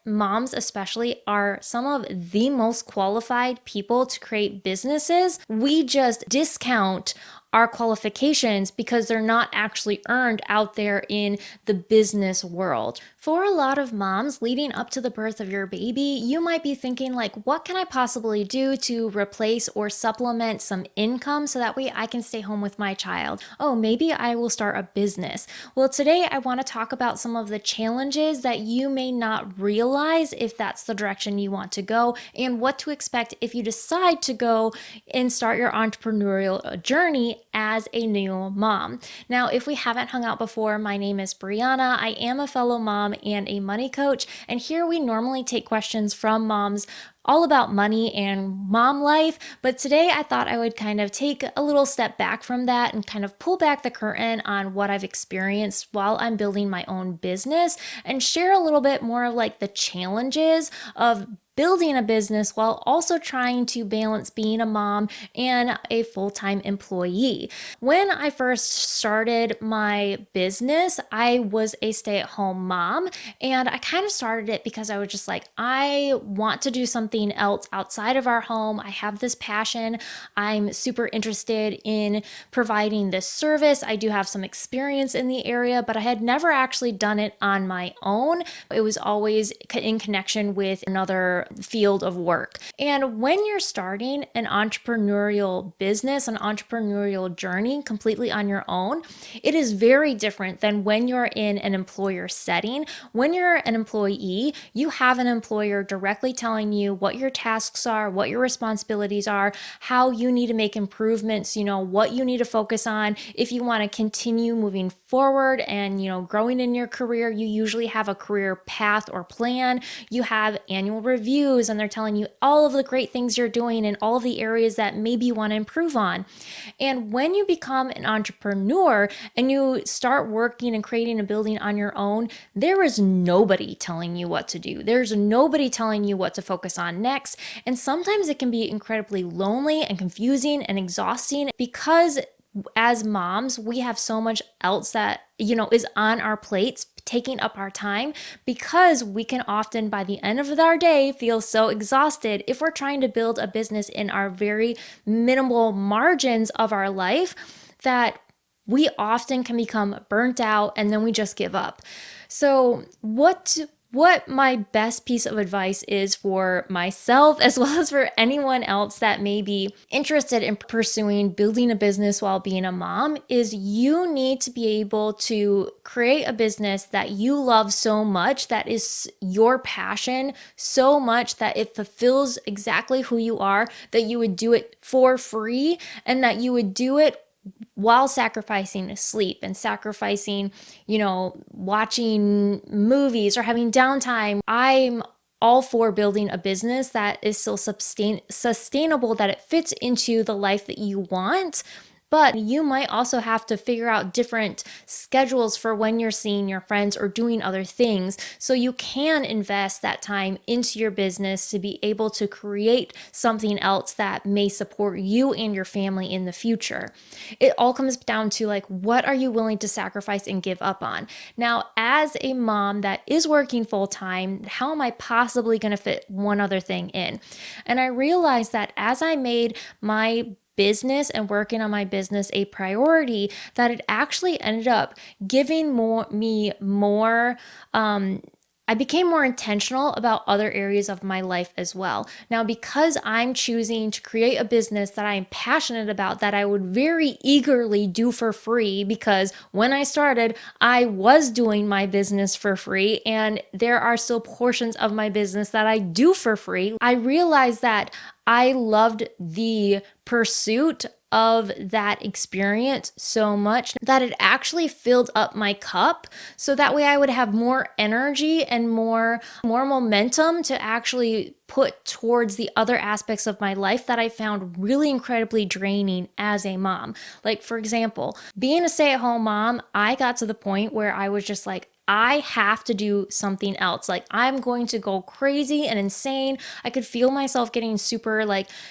moms especially are some of the most qualified people to create businesses, we just discount our qualifications because they're not actually earned out there in the business world. For a lot of moms leading up to the birth of your baby, you might be thinking like, what can I possibly do to replace or supplement some income so that way I can stay home with my child? Oh, maybe I will start a business. Well, today I want to talk about some of the challenges that you may not realize if that's the direction you want to go, and what to expect if you decide to go and start your entrepreneurial journey as a new mom. Now, if we haven't hung out before, my name is Brianna. I am a fellow mom and a money coach, and here we normally take questions from moms all about money and mom life. But today I thought I would kind of take a little step back from that and kind of pull back the curtain on what I've experienced while I'm building my own business and share a little bit more of like the challenges of building a business while also trying to balance being a mom and a full-time employee. When I first started my business, I was a stay-at-home mom, and I kind of started it because I was just like, I want to do something else outside of our home. I have this passion. I'm super interested in providing this service. I do have some experience in the area, but I had never actually done it on my own. It was always in connection with another field of work. And when you're starting an entrepreneurial business, an entrepreneurial journey completely on your own, it is very different than when you're in an employer setting. When you're an employee, you have an employer directly telling you what your tasks are, what your responsibilities are, how you need to make improvements, what you need to focus on. If you want to continue moving forward and, growing in your career, you usually have a career path or plan. You have annual reviews, and they're telling you all of the great things you're doing and all of the areas that maybe you want to improve on. And when you become an entrepreneur and you start working and creating a building on your own, there is nobody telling you what to do. There's nobody telling you what to focus on next. And sometimes it can be incredibly lonely and confusing and exhausting because as moms, we have so much else that, is on our plates, taking up our time, because we can often, by the end of our day, feel so exhausted if we're trying to build a business in our very minimal margins of our life that we often can become burnt out and then we just give up. So what my best piece of advice is for myself, as well as for anyone else that may be interested in pursuing building a business while being a mom, is you need to be able to create a business that you love so much, that is your passion so much that it fulfills exactly who you are, that you would do it for free, and that you would do it while sacrificing sleep and sacrificing, watching movies or having downtime. I'm all for building a business that is still sustainable, that it fits into the life that you want. But you might also have to figure out different schedules for when you're seeing your friends or doing other things, so you can invest that time into your business to be able to create something else that may support you and your family in the future. It all comes down to like, what are you willing to sacrifice and give up on? Now, as a mom that is working full time, how am I possibly going to fit one other thing in? And I realized that as I made my business and working on my business a priority, that it actually ended up giving me more I became more intentional about other areas of my life as well. Now, because I'm choosing to create a business that I'm passionate about, that I would very eagerly do for free, because when I started, I was doing my business for free, and there are still portions of my business that I do for free. I realized that I loved the pursuit of that experience so much that it actually filled up my cup, so that way I would have more energy and more momentum to actually put towards the other aspects of my life that I found really incredibly draining as a mom. Like, for example, being a stay-at-home mom, I got to the point where I was just like, I have to do something else. Like, I'm going to go crazy and insane. I could feel myself getting super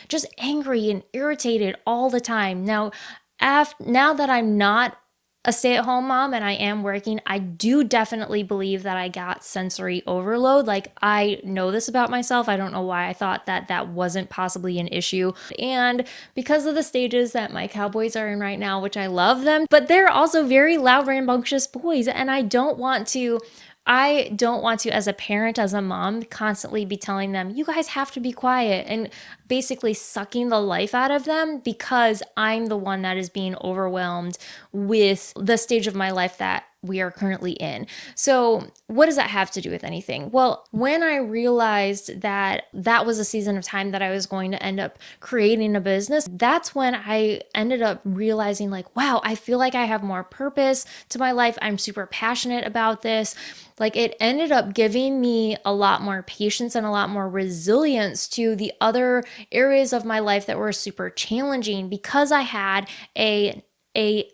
just angry and irritated all the time. Now that I'm not a stay-at-home mom and I am working, I do definitely believe that I got sensory overload. Like, I know this about myself. I don't know why I thought that that wasn't possibly an issue. And because of the stages that my cowboys are in right now, which I love them, but they're also very loud, rambunctious boys. And I don't want to, as a parent, as a mom, constantly be telling them, you guys have to be quiet, and basically sucking the life out of them because I'm the one that is being overwhelmed with the stage of my life that we are currently in. So what does that have to do with anything? Well, when I realized that that was a season of time that I was going to end up creating a business, that's when I ended up realizing, like, wow, I feel like I have more purpose to my life. I'm super passionate about this. Like, it ended up giving me a lot more patience and a lot more resilience to the other areas of my life that were super challenging, because I had a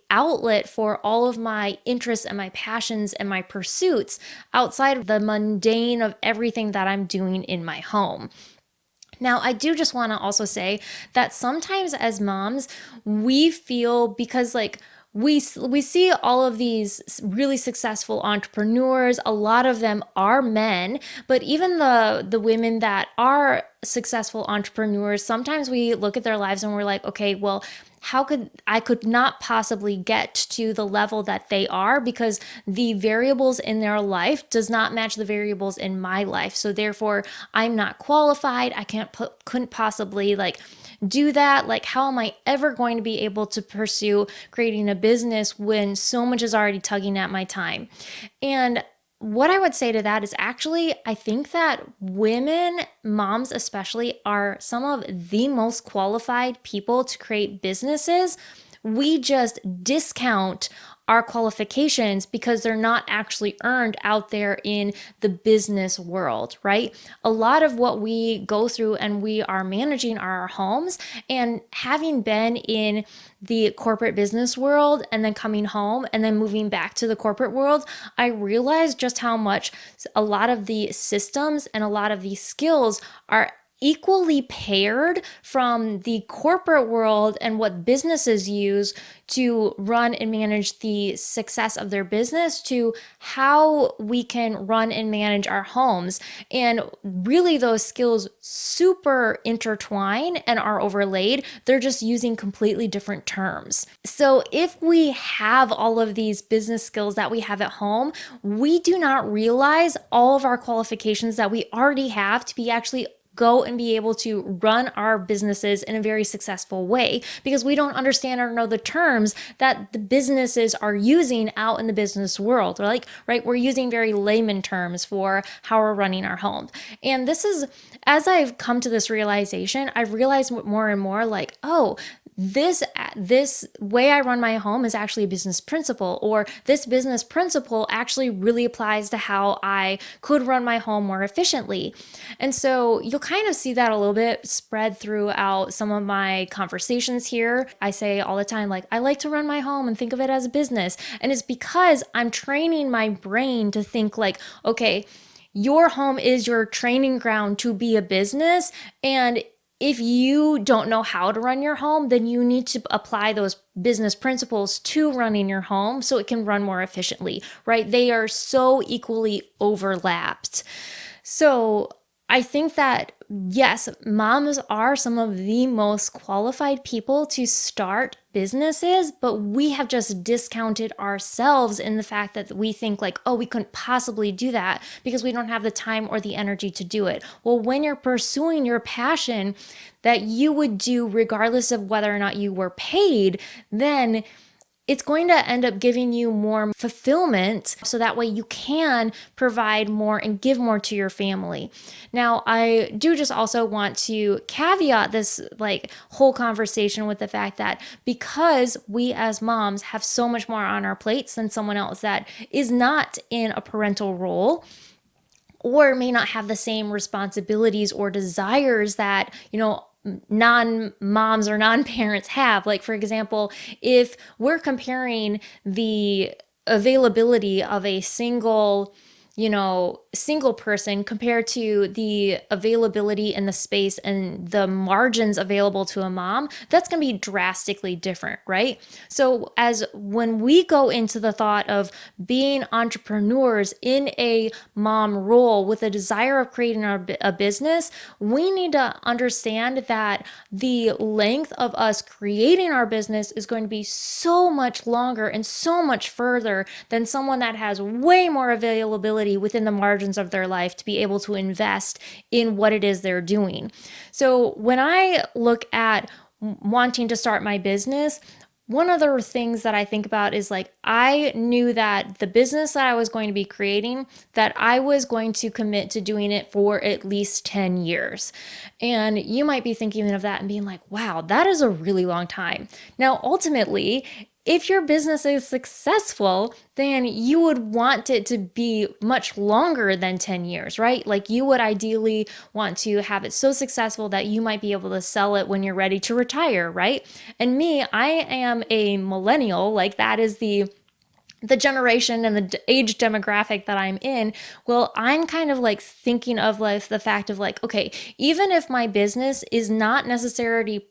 outlet for all of my interests and my passions and my pursuits outside of the mundane of everything that I'm doing in my home. Now, I do just want to also say that sometimes as moms, we feel, because like we see all of these really successful entrepreneurs, a lot of them are men, but even the women that are successful entrepreneurs, sometimes we look at their lives and we're like, okay, well, I could not possibly get to the level that they are, because the variables in their life does not match the variables in my life. So therefore, I'm not qualified. I couldn't possibly like do that. Like, how am I ever going to be able to pursue creating a business when so much is already tugging at my time? And what I would say to that is, actually, I think that women, moms especially, are some of the most qualified people to create businesses. We just discount our qualifications because they're not actually earned out there in the business world, right? A lot of what we go through and we are managing our homes, and having been in the corporate business world and then coming home and then moving back to the corporate world, I realized just how much a lot of the systems and a lot of these skills are equally paired from the corporate world and what businesses use to run and manage the success of their business, to how we can run and manage our homes. And really, those skills super intertwine and are overlaid. They're just using completely different terms. So if we have all of these business skills that we have at home, we do not realize all of our qualifications that we already have to be actually go and be able to run our businesses in a very successful way, because we don't understand or know the terms that the businesses are using out in the business world. Like, right, we're using very layman terms for how we're running our homes. And this is, as I've come to this realization, I've realized more and more, like, oh, this way I run my home is actually a business principle, or this business principle actually really applies to how I could run my home more efficiently. And so you'll kind of see that a little bit spread throughout some of my conversations here. I say all the time, like, I like to run my home and think of it as a business. And it's because I'm training my brain to think like, okay, your home is your training ground to be a business. And if you don't know how to run your home, then you need to apply those business principles to running your home so it can run more efficiently, right? They are so equally overlapped. So I think that, yes, moms are some of the most qualified people to start businesses, but we have just discounted ourselves in the fact that we think like, oh, we couldn't possibly do that because we don't have the time or the energy to do it. Well, when you're pursuing your passion that you would do regardless of whether or not you were paid, then it's going to end up giving you more fulfillment, so that way you can provide more and give more to your family. Now, I do just also want to caveat this like whole conversation with the fact that because we as moms have so much more on our plates than someone else that is not in a parental role, or may not have the same responsibilities or desires that, non-moms or non-parents have. Like, for example, if we're comparing the availability of a single single person compared to the availability and the space and the margins available to a mom, that's going to be drastically different, right? So as when we go into the thought of being entrepreneurs in a mom role with a desire of creating a business, we need to understand that the length of us creating our business is going to be so much longer and so much further than someone that has way more availability within the margins of their life to be able to invest in what it is they're doing. So when I look at wanting to start my business, one of the things that I think about is like, I knew that the business that I was going to be creating, that I was going to commit to doing it for at least 10 years. And you might be thinking of that and being like, wow, that is a really long time. Now, ultimately, if your business is successful, then you would want it to be much longer than 10 years, right? Like you would ideally want to have it so successful that you might be able to sell it when you're ready to retire, right? And me, I am a millennial, like that is the generation and the age demographic that I'm in. Well, I'm kind of like thinking of like the fact of like, okay, even if my business is not necessarily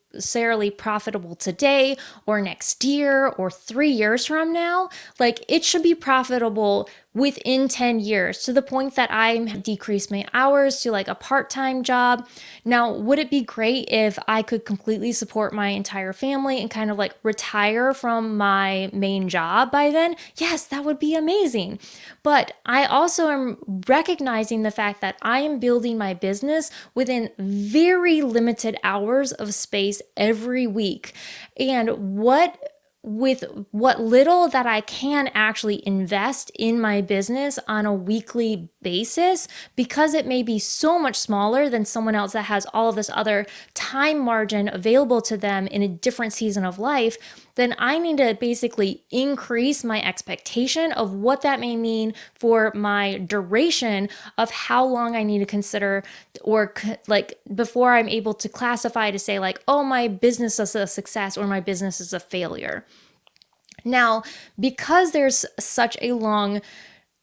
profitable today or next year or 3 years from now, like it should be profitable within 10 years to the point that I'm decreased my hours to like a part-time job. Now, would it be great if I could completely support my entire family and kind of like retire from my main job by then? Yes, that would be amazing. But I also am recognizing the fact that I am building my business within very limited hours of space every week. And with what little that I can actually invest in my business on a weekly basis, because it may be so much smaller than someone else that has all of this other time margin available to them in a different season of life, then I need to basically increase my expectation of what that may mean for my duration of how long I need to consider, or like before I'm able to classify to say like, oh, my business is a success or my business is a failure. Now, because there's such a long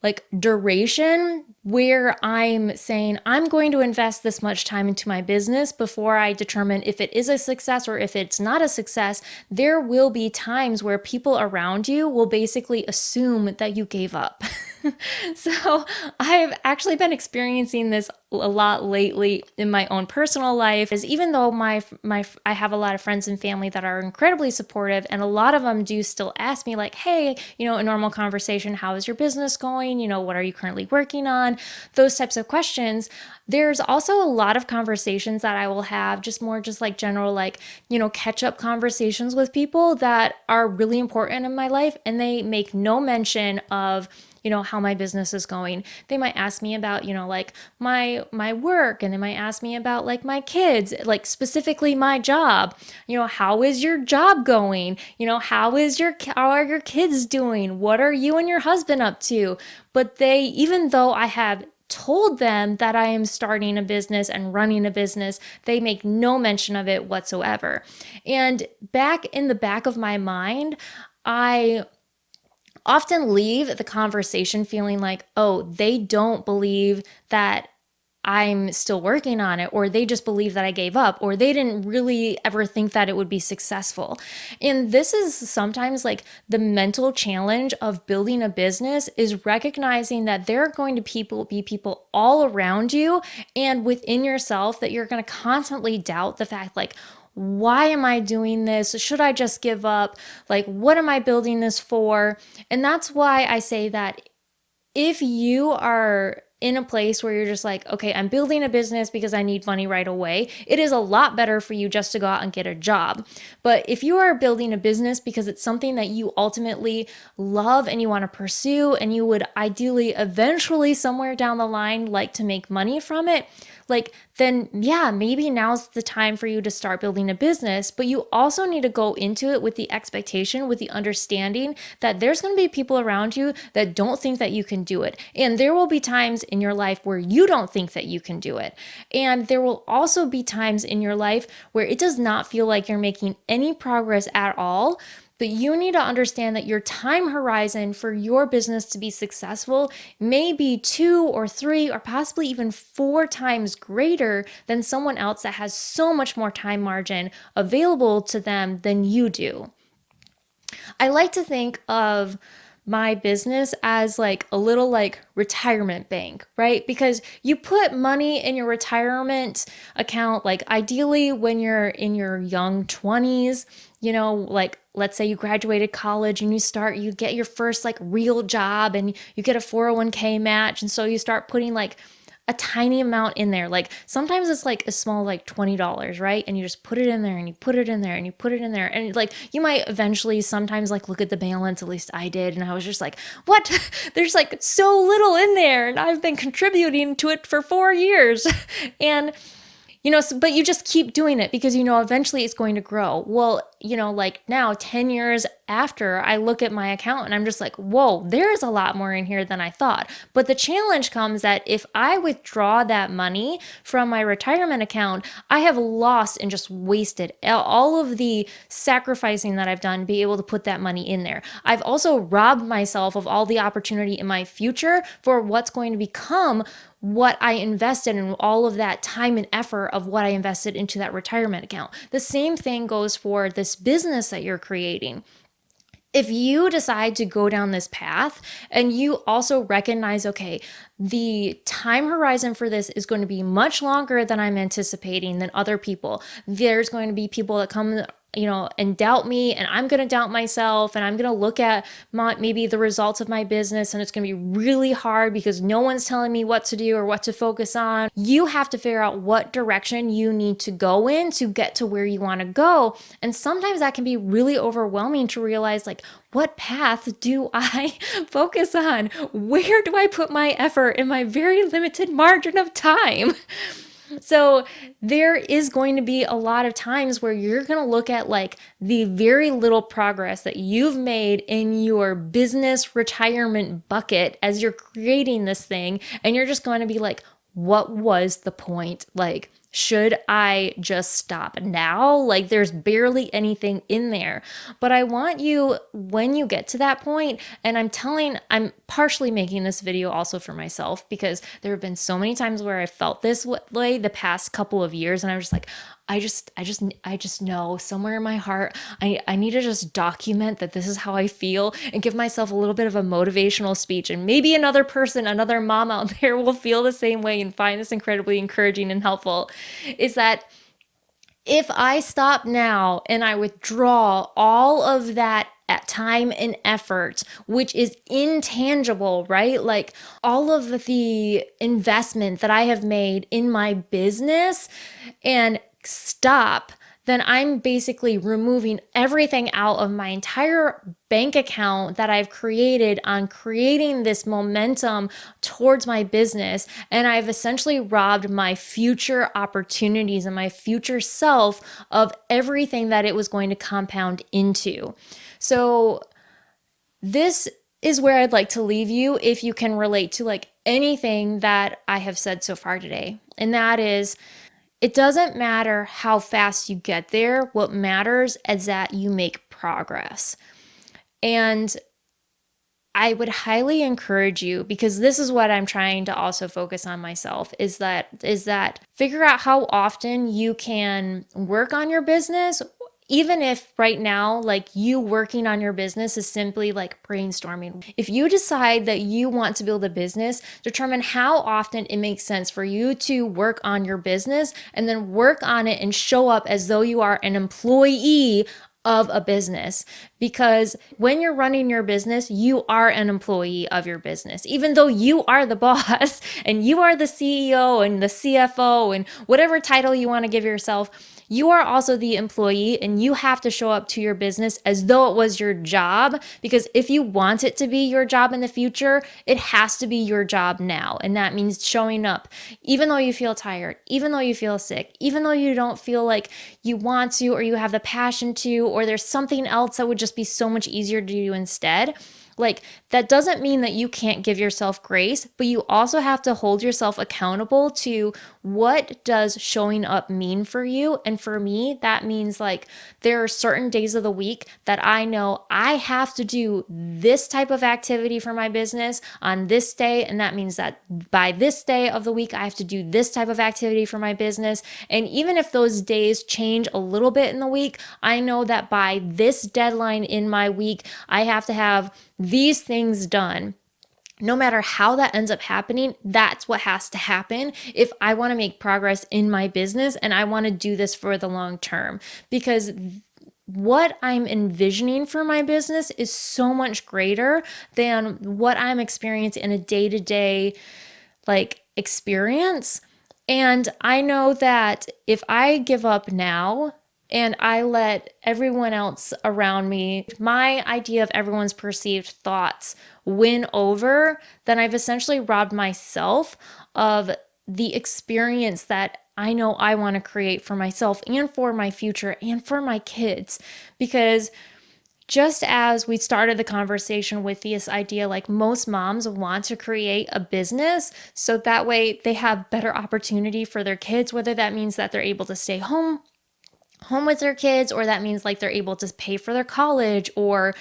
like duration where I'm saying I'm going to invest this much time into my business before I determine if it is a success or if it's not a success, there will be times where people around you will basically assume that you gave up. So I've actually been experiencing this a lot lately in my own personal life, is even though I have a lot of friends and family that are incredibly supportive, and a lot of them do still ask me like, hey, a normal conversation, how is your business going? What are you currently working on? Those types of questions. There's also a lot of conversations that I will have, just like general, like, catch up conversations with people that are really important in my life, and they make no mention of how my business is going. They might ask me about, like my work, and they might ask me about like my kids, like specifically my job. How is your job going? How are your kids doing? What are you and your husband up to? But even though I have told them that I am starting a business and running a business, they make no mention of it whatsoever. And back in the back of my mind, I often leave the conversation feeling like, oh, they don't believe that I'm still working on it, or they just believe that I gave up, or they didn't really ever think that it would be successful. And this is sometimes like the mental challenge of building a business, is recognizing that there are going to be people all around you and within yourself that you're going to constantly doubt the fact like, why am I doing this? Should I just give up? Like, what am I building this for? And that's why I say that if you are in a place where you're just like, okay, I'm building a business because I need money right away, it is a lot better for you just to go out and get a job. But if you are building a business because it's something that you ultimately love and you want to pursue, and you would ideally eventually somewhere down the line like to make money from it, then yeah, maybe now's the time for you to start building a business. But you also need to go into it with the expectation, with the understanding that there's going to be people around you that don't think that you can do it. And there will be times in your life where you don't think that you can do it. And there will also be times in your life where it does not feel like you're making any progress at all. But you need to understand that your time horizon for your business to be successful may be 2 or 3 or possibly even 4 times greater than someone else that has so much more time margin available to them than you do. I like to think of my business as like a little like retirement bank, right? Because you put money in your retirement account, like ideally when you're in your young 20s, like let's say you graduated college and you get your first like real job and you get a 401k match. And so you start putting like a tiny amount in there. Like sometimes it's like a small, like $20, right? And you just put it in there and you put it in there and you put it in there. And like you might eventually sometimes like look at the balance, at least I did. And I was just like, what? There's like so little in there. And I've been contributing to it for 4 years. And but you just keep doing it because eventually it's going to grow. Well, like now 10 years after, I look at my account and I'm just like, whoa, there's a lot more in here than I thought. But the challenge comes that if I withdraw that money from my retirement account, I have lost and just wasted all of the sacrificing that I've done to be able to put that money in there. I've also robbed myself of all the opportunity in my future for what's going to become what I invested in, all of that time and effort of what I invested into that retirement account. The same thing goes for this business that you're creating. If you decide to go down this path and you also recognize, okay, the time horizon for this is going to be much longer than I'm anticipating than other people. There's going to be people that come and doubt me, and I'm going to doubt myself, and I'm going to look at maybe the results of my business, and it's going to be really hard because no one's telling me what to do or what to focus on. You have to figure out what direction you need to go in to get to where you want to go. And sometimes that can be really overwhelming to realize, like, what path do I focus on? Where do I put my effort in my very limited margin of time? So there is going to be a lot of times where you're going to look at like the very little progress that you've made in your business retirement bucket as you're creating this thing. And you're just going to be like, what was the point? Like, should I just stop now? Like there's barely anything in there. But I want you, when you get to that point, and I'm partially making this video also for myself because there have been so many times where I felt this way the past couple of years. And I was just like, I just know somewhere in my heart, I need to just document that this is how I feel and give myself a little bit of a motivational speech. And maybe another person, another mom out there will feel the same way and find this incredibly encouraging and helpful, is that if I stop now and I withdraw all of that at time and effort, which is intangible, right? Like all of the investment that I have made in my business and stop, then I'm basically removing everything out of my entire bank account that I've created on creating this momentum towards my business. And I've essentially robbed my future opportunities and my future self of everything that it was going to compound into. So this is where I'd like to leave you if you can relate to like anything that I have said so far today. And that is, it doesn't matter how fast you get there. What matters is that you make progress. And I would highly encourage you, because this is what I'm trying to also focus on myself, is that figure out how often you can work on your business. Even if right now, like you working on your business is simply like brainstorming. If you decide that you want to build a business, determine how often it makes sense for you to work on your business and then work on it and show up as though you are an employee of a business. Because when you're running your business, you are an employee of your business. Even though you are the boss and you are the CEO and the CFO and whatever title you want to give yourself, you are also the employee, and you have to show up to your business as though it was your job. Because if you want it to be your job in the future, it has to be your job now. And that means showing up, even though you feel tired, even though you feel sick, even though you don't feel like you want to, or you have the passion to, or there's something else that would just be so much easier to do instead. Like, that doesn't mean that you can't give yourself grace, but you also have to hold yourself accountable to what does showing up mean for you. And for me, that means like there are certain days of the week that I know I have to do this type of activity for my business on this day. And that means that by this day of the week, I have to do this type of activity for my business. And even if those days change a little bit in the week, I know that by this deadline in my week, I have to have these things done. No matter how that ends up happening, that's what has to happen if I want to make progress in my business and I want to do this for the long term. Because what I'm envisioning for my business is so much greater than what I'm experiencing in a day-to-day like experience. And I know that if I give up now and I let everyone else around me, my idea of everyone's perceived thoughts win over, then I've essentially robbed myself of the experience that I know I want to create for myself and for my future and for my kids. Because just as we started the conversation with this idea, like most moms want to create a business so that way they have better opportunity for their kids, whether that means that they're able to stay home with their kids, or that means like they're able to pay for their college, or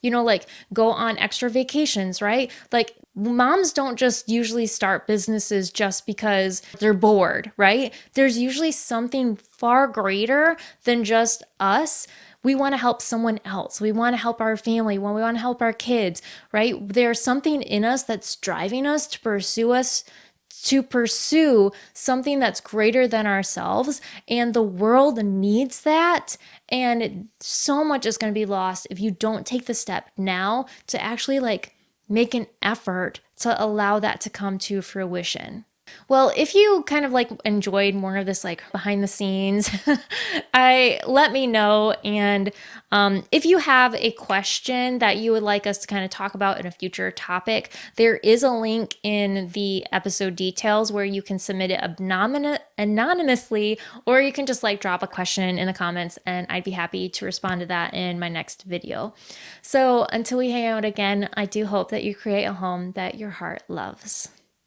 like go on extra vacations, right? Like moms don't just usually start businesses just because they're bored, right? There's usually something far greater than just us. We want to help someone else. We want to help our family. We want to help our kids, right? There's something in us that's driving us to pursue something that's greater than ourselves, and the world needs that. And so much is going to be lost if you don't take the step now to actually like make an effort to allow that to come to fruition. Well, if you kind of like enjoyed more of this like behind the scenes, let me know. And if you have a question that you would like us to kind of talk about in a future topic, there is a link in the episode details where you can submit it anonymously, or you can just like drop a question in the comments and I'd be happy to respond to that in my next video. So until we hang out again, I do hope that you create a home that your heart loves.